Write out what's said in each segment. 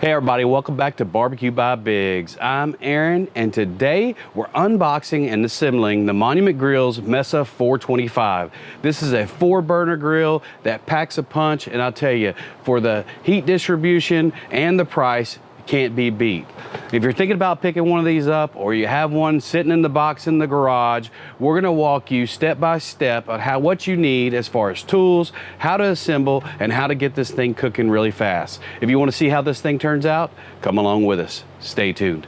Hey everybody, welcome back to Barbecue by Biggs. I'm Aaron, and today we're unboxing and assembling the Monument Grills Mesa 425. This is a 4-burner grill that packs a punch, and I'll tell you, for the heat distribution and the price, can't be beat. If you're thinking about picking one of these up, or you have one sitting in the box in the garage, we're gonna walk you step by step on what you need as far as tools, how to assemble, and how to get this thing cooking really fast. If you want to see how this thing turns out, come along with us. Stay tuned.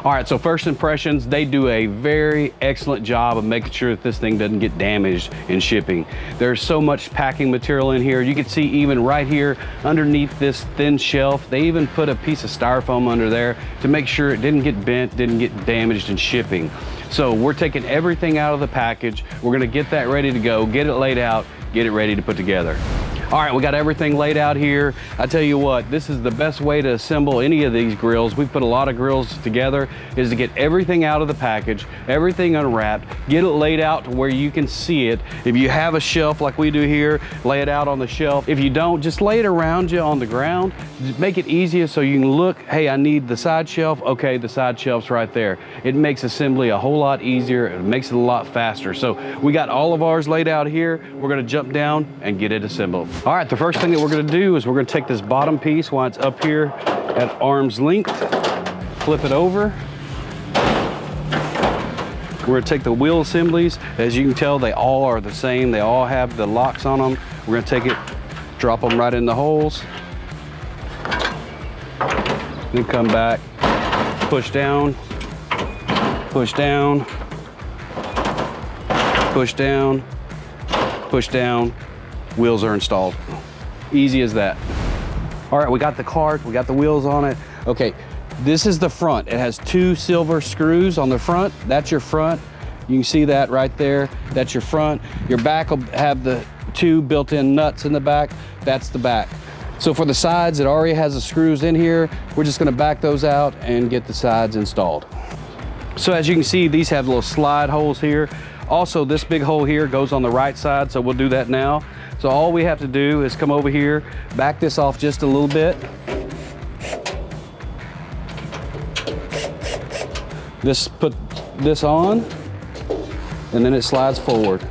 All right, so first impressions, they do a very excellent job of making sure that this thing doesn't get damaged in shipping. There's so much packing material in here. You can see even right here underneath this thin shelf, they even put a piece of styrofoam under there to make sure it didn't get bent, didn't get damaged in shipping. So we're taking everything out of the package. We're gonna get that ready to go, get it laid out, get it ready to put together. All right, we got everything laid out here. I tell you what, this is the best way to assemble any of these grills. We put a lot of grills together, is to get everything out of the package, everything unwrapped, get it laid out to where you can see it. If you have a shelf like we do here, lay it out on the shelf. If you don't, just lay it around you on the ground. Just make it easier so you can look, hey, I need the side shelf. Okay, the side shelf's right there. It makes assembly a whole lot easier. It makes it a lot faster. So we got all of ours laid out here. We're gonna jump down and get it assembled. All right, the first thing that we're gonna do is we're gonna take this bottom piece while it's up here at arm's length, flip it over. We're gonna take the wheel assemblies. As you can tell, they all are the same. They all have the locks on them. We're gonna take it, drop them right in the holes. Then come back, push down, push down, push down, push down. Wheels are installed. Easy as that. All right, we got the cart, we got the wheels on it. Okay, this is the front. It has 2 silver screws on the front. That's your front. You can see that right there. That's your front. Your back will have the 2 built-in nuts in the back. That's the back. So for the sides, it already has the screws in here. We're just gonna back those out and get the sides installed. So as you can see, these have little slide holes here. Also, this big hole here goes on the right side, so we'll do that now. So all we have to do is come over here, back this off just a little bit. Put this on, and then it slides forward.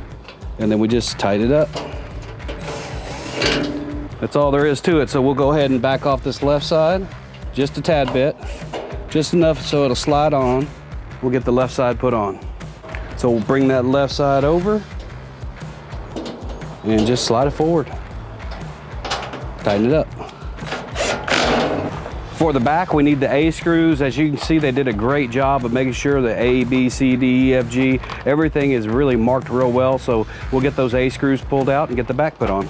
And then we just tighten it up. That's all there is to it. So we'll go ahead and back off this left side, just a tad bit, just enough so it'll slide on. We'll get the left side put on. So we'll bring that left side over and just slide it forward. Tighten it up. For the back, we need the A screws. As you can see, they did a great job of making sure the A, B, C, D, E, F, G, everything is really marked real well. So we'll get those A screws pulled out and get the back put on.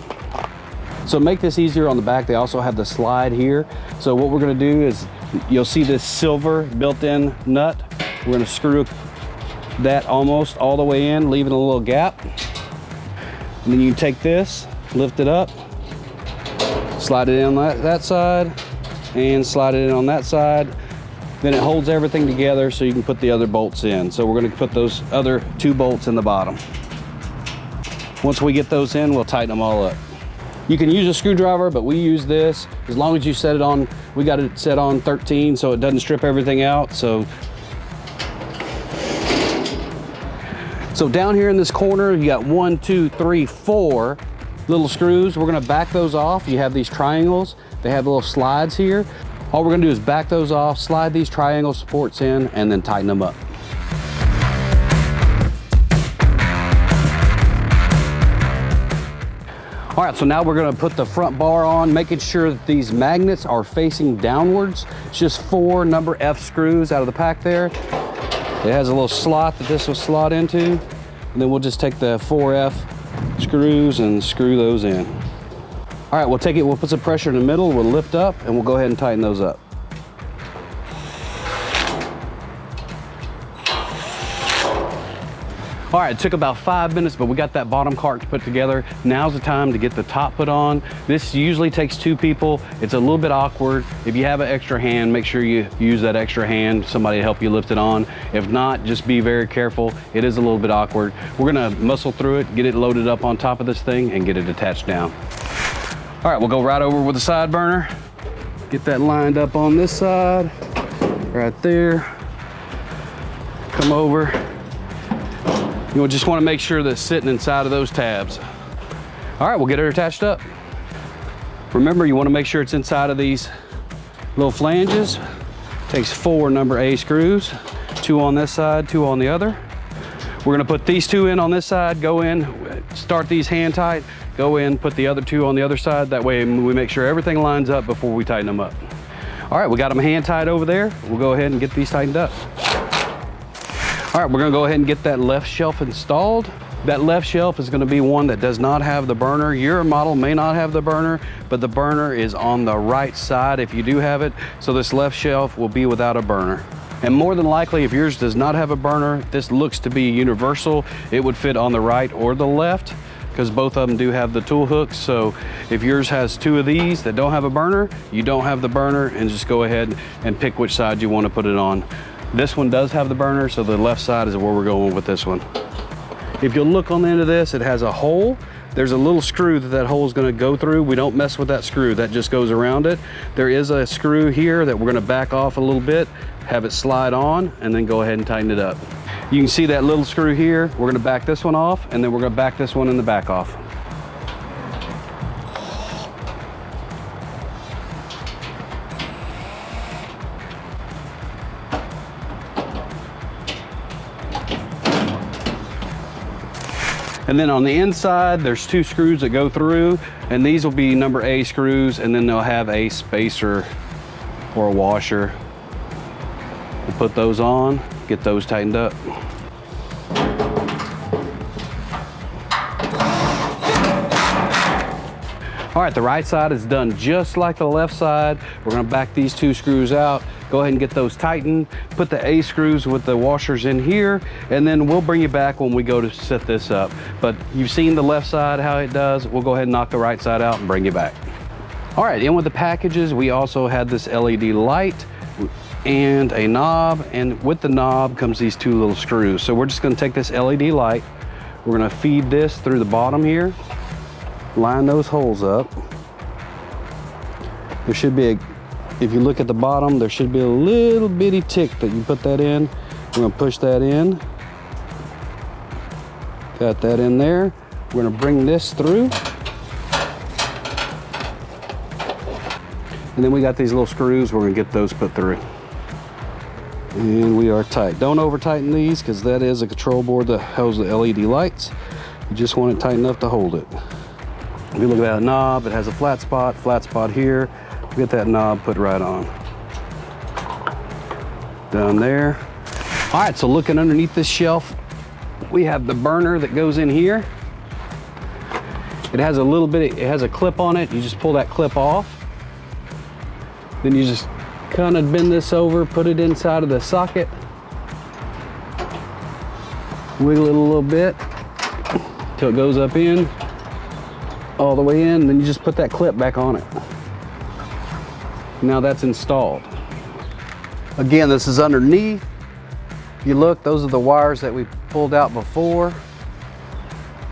So to make this easier on the back, they also have the slide here. So what we're gonna do is, you'll see this silver built-in nut. We're gonna screw that almost all the way in, leaving a little gap. And then you take this, lift it up, slide it in on that side, and slide it in on that side. Then it holds everything together so you can put the other bolts in. So we're gonna put those other 2 bolts in the bottom. Once we get those in, we'll tighten them all up. You can use a screwdriver, but we use this. As long as you set it on, we got it set on 13 so it doesn't strip everything out. So down here in this corner, you got 1, 2, 3, 4 little screws. We're gonna back those off. You have these triangles. They have little slides here. All we're gonna do is back those off, slide these triangle supports in, and then tighten them up. All right, so now we're gonna put the front bar on, making sure that these magnets are facing downwards. It's just 4 number F screws out of the pack there. It has a little slot that this will slot into, and then we'll just take the 4F screws and screw those in. All right, we'll put some pressure in the middle, we'll lift up, and we'll go ahead and tighten those up. All right, it took about 5 minutes, but we got that bottom cart put together. Now's the time to get the top put on. This usually takes 2 people. It's a little bit awkward. If you have an extra hand, make sure you use that extra hand, somebody to help you lift it on. If not, just be very careful. It is a little bit awkward. We're gonna muscle through it, get it loaded up on top of this thing, and get it attached down. All right, we'll go right over with the side burner. Get that lined up on this side, right there. Come over. You'll just want to make sure that it's sitting inside of those tabs. All right, we'll get it attached up. Remember, you want to make sure it's inside of these little flanges. Takes 4 number A screws, 2 on this side, 2 on the other. We're going to put these 2 in on this side, go in, start these hand tight, go in, put the other 2 on the other side. That way we make sure everything lines up before we tighten them up. All right, we got them hand tied over there. We'll go ahead and get these tightened up. All right, we're gonna go ahead and get that left shelf installed. That left shelf is gonna be one that does not have the burner. Your model may not have the burner, but the burner is on the right side if you do have it. So this left shelf will be without a burner. And more than likely, if yours does not have a burner, this looks to be universal. It would fit on the right or the left, because both of them do have the tool hooks. So if yours has 2 of these that don't have a burner, you don't have the burner, and just go ahead and pick which side you want to put it on. This one does have the burner, so the left side is where we're going with this one. If you'll look on the end of this, it has a hole. There's a little screw that hole is going to go through. We don't mess with that screw. That just goes around it. There is a screw here that we're going to back off a little bit, have it slide on, and then go ahead and tighten it up. You can see that little screw here. We're going to back this one off, and then we're going to back this one in the back off. And then on the inside, there's 2 screws that go through, and these will be number A screws, and then they'll have a spacer or a washer. We'll put those on, get those tightened up. All right, the right side is done just like the left side. We're gonna back these 2 screws out, go ahead and get those tightened, put the A screws with the washers in here, and then we'll bring you back when we go to set this up. But you've seen the left side, how it does. We'll go ahead and knock the right side out and bring you back. All right, in with the packages, we also had this LED light and a knob, and with the knob comes these 2 little screws. So we're just gonna take this LED light, we're gonna feed this through the bottom here, line those holes up. There should be if you look at the bottom, there should be a little bitty tick that you put that in. We're gonna push that in. Got that in there. We're gonna bring this through. And then we got these little screws, we're gonna get those put through. And we are tight. Don't over tighten these, because that is a control board that holds the LED lights. You just want it tight enough to hold it. If you look at that knob, it has a flat spot here. Get that knob put right on. Down there. All right, so looking underneath this shelf, we have the burner that goes in here. It has a little bit, it has a clip on it. You just pull that clip off. Then you just kind of bend this over, put it inside of the socket. Wiggle it a little bit till it goes up in, all the way in, then you just put that clip back on it. Now that's installed. Again, this is underneath. If you look, those are the wires that we pulled out before.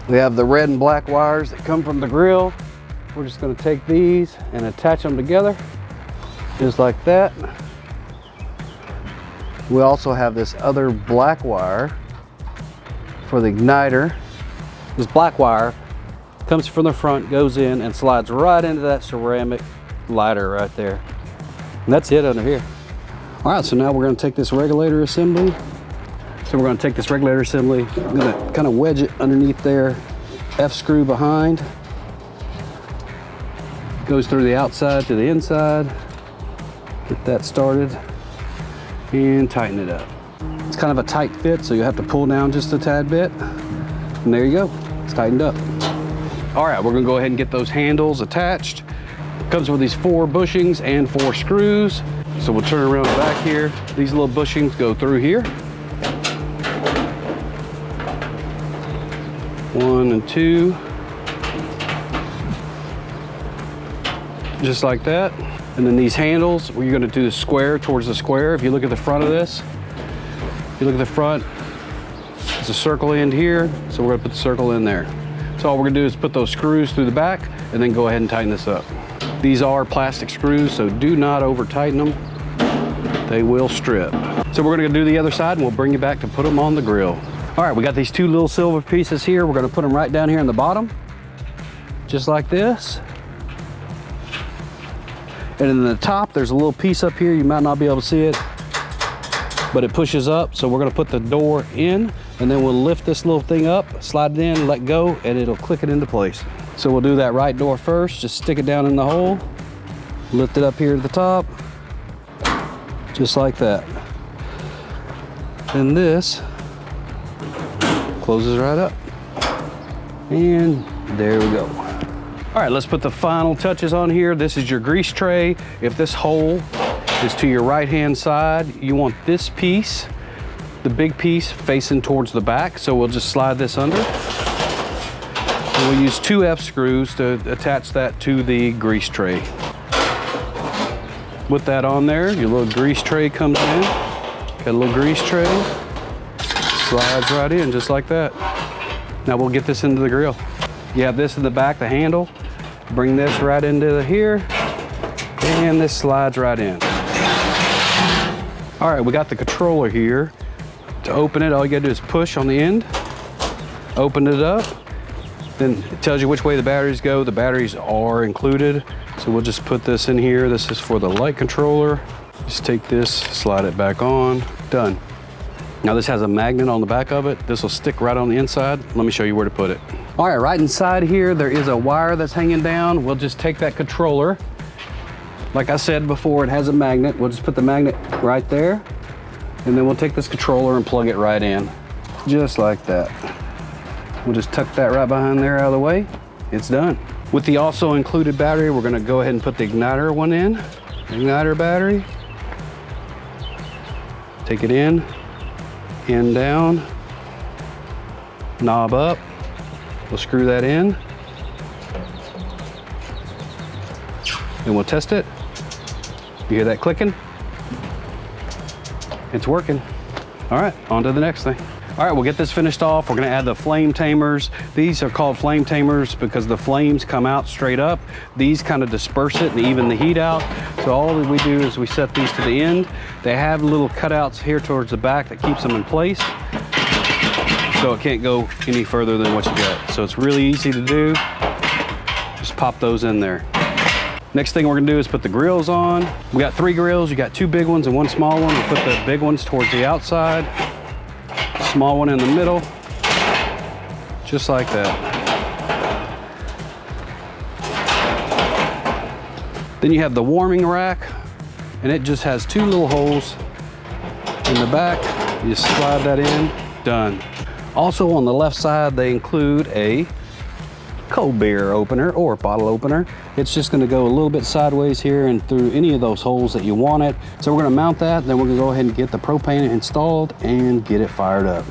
We have the red and black wires that come from the grill. We're just going to take these and attach them together, just like that. We also have this other black wire for the igniter. This black wire comes from the front, goes in, and slides right into that ceramic lighter right there. And that's it under here. All right, so now we're going to take this regulator assembly. I'm going to kind of wedge it underneath there, F screw behind. Goes through the outside to the inside. Get that started and tighten it up. It's kind of a tight fit, so you have to pull down just a tad bit. And there you go, it's tightened up. All right, we're going to go ahead and get those handles attached. Comes with these 4 bushings and 4 screws. So we'll turn around the back here. These little bushings go through here. 1 and 2. Just like that. And then these handles, you're gonna do the square towards the square. If you look at the front of this, if you look at the front, there's a circle end here, so we're gonna put the circle in there. So all we're gonna do is put those screws through the back and then go ahead and tighten this up. These are plastic screws, so do not over tighten them. They will strip. So we're gonna do the other side and we'll bring you back to put them on the grill. All right, we got these 2 little silver pieces here. We're gonna put them right down here in the bottom, just like this. And in the top, there's a little piece up here. You might not be able to see it, but it pushes up. So we're gonna put the door in and then we'll lift this little thing up, slide it in, let go, and it'll click it into place. So we'll do that right door first. Just stick it down in the hole, lift it up here at the top, just like that. And this closes right up. And there we go. All right, let's put the final touches on here. This is your grease tray. If this hole is to your right-hand side, you want this piece, the big piece, facing towards the back. So we'll just slide this under. And we'll use 2 F screws to attach that to the grease tray. With that on there, your little grease tray comes in. Got a little grease tray, slides right in just like that. Now we'll get this into the grill. You have this in the back, the handle. Bring this right into here, and this slides right in. All right, we got the controller here. To open it, all you gotta do is push on the end, open it up, then it tells you which way the batteries go. The batteries are included, so we'll just put this in here. This is for the light controller. Just take this, slide it back on, done. Now this has a magnet on the back of it. This will stick right on the inside. Let me show you where to put it. All right, right inside here, there is a wire that's hanging down. We'll just take that controller. Like I said before, it has a magnet. We'll just put the magnet right there. And then we'll take this controller and plug it right in. Just like that. We'll just tuck that right behind there out of the way. It's done. With the also included battery, we're gonna go ahead and put the igniter one in. Igniter battery. Take it in, end down, knob up. We'll screw that in. And we'll test it. You hear that clicking? It's working. All right, on to the next thing. All right, we'll get this finished off. We're gonna add the flame tamers. These are called flame tamers because the flames come out straight up. These kind of disperse it and even the heat out. So all that we do is we set these to the end. They have little cutouts here towards the back that keeps them in place. So it can't go any further than what you got. So it's really easy to do. Just pop those in there. Next thing we're gonna do is put the grills on. We got 3 grills. You got 2 big ones and 1 small one. We'll put the big ones towards the outside. Small one in the middle. Just like that. Then you have the warming rack, and it just has 2 little holes in the back. You just slide that in, done. Also on the left side, they include a cold beer opener or bottle opener. It's just gonna go a little bit sideways here and through any of those holes that you want it. So we're gonna mount that, then we're gonna go ahead and get the propane installed and get it fired up.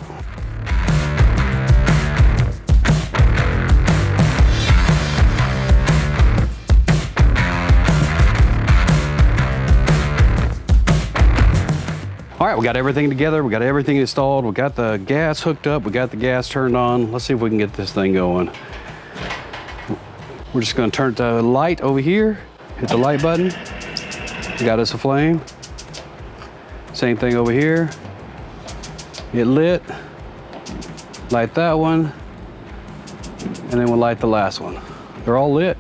All right, we got everything together. We got everything installed. We got the gas hooked up. We got the gas turned on. Let's see if we can get this thing going. We're just gonna turn the light over here, hit the light button. We got us a flame. Same thing over here. It lit. Light that one. And then we'll light the last one. They're all lit.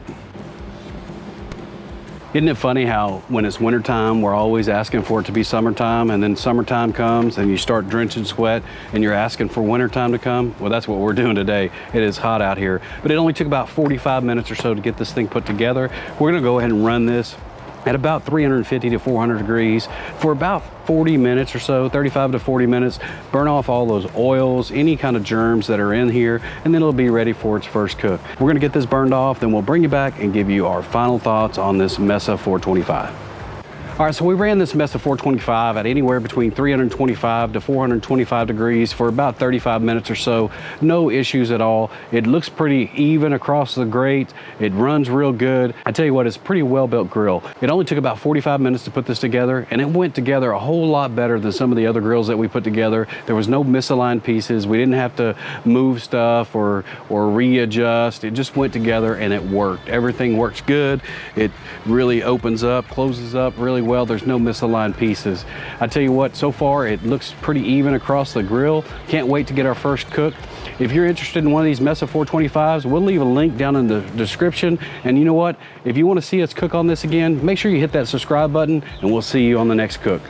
Isn't it funny how when it's wintertime, we're always asking for it to be summertime, and then summertime comes and you start drenching sweat and you're asking for wintertime to come? Well, that's what we're doing today. It is hot out here, but it only took about 45 minutes or so to get this thing put together. We're gonna go ahead and run this at about 350 to 400 degrees for about 40 minutes or so, 35 to 40 minutes. Burn off all those oils, any kind of germs that are in here, and then it'll be ready for its first cook. We're gonna get this burned off, then we'll bring you back and give you our final thoughts on this Mesa 425. All right, so we ran this Mesa 425 at anywhere between 325 to 425 degrees for about 35 minutes or so. No issues at all. It looks pretty even across the grate. It runs real good. I tell you what, it's a pretty well-built grill. It only took about 45 minutes to put this together, and it went together a whole lot better than some of the other grills that we put together. There was no misaligned pieces. We didn't have to move stuff or readjust. It just went together and it worked. Everything works good. It really opens up, closes up really well. There's no misaligned pieces. I tell you what, so far it looks pretty even across the grill. Can't wait to get our first cook. If you're interested in one of these Mesa 425s, we'll leave a link down in the description. And you know what? If you want to see us cook on this again, make sure you hit that subscribe button, and we'll see you on the next cook.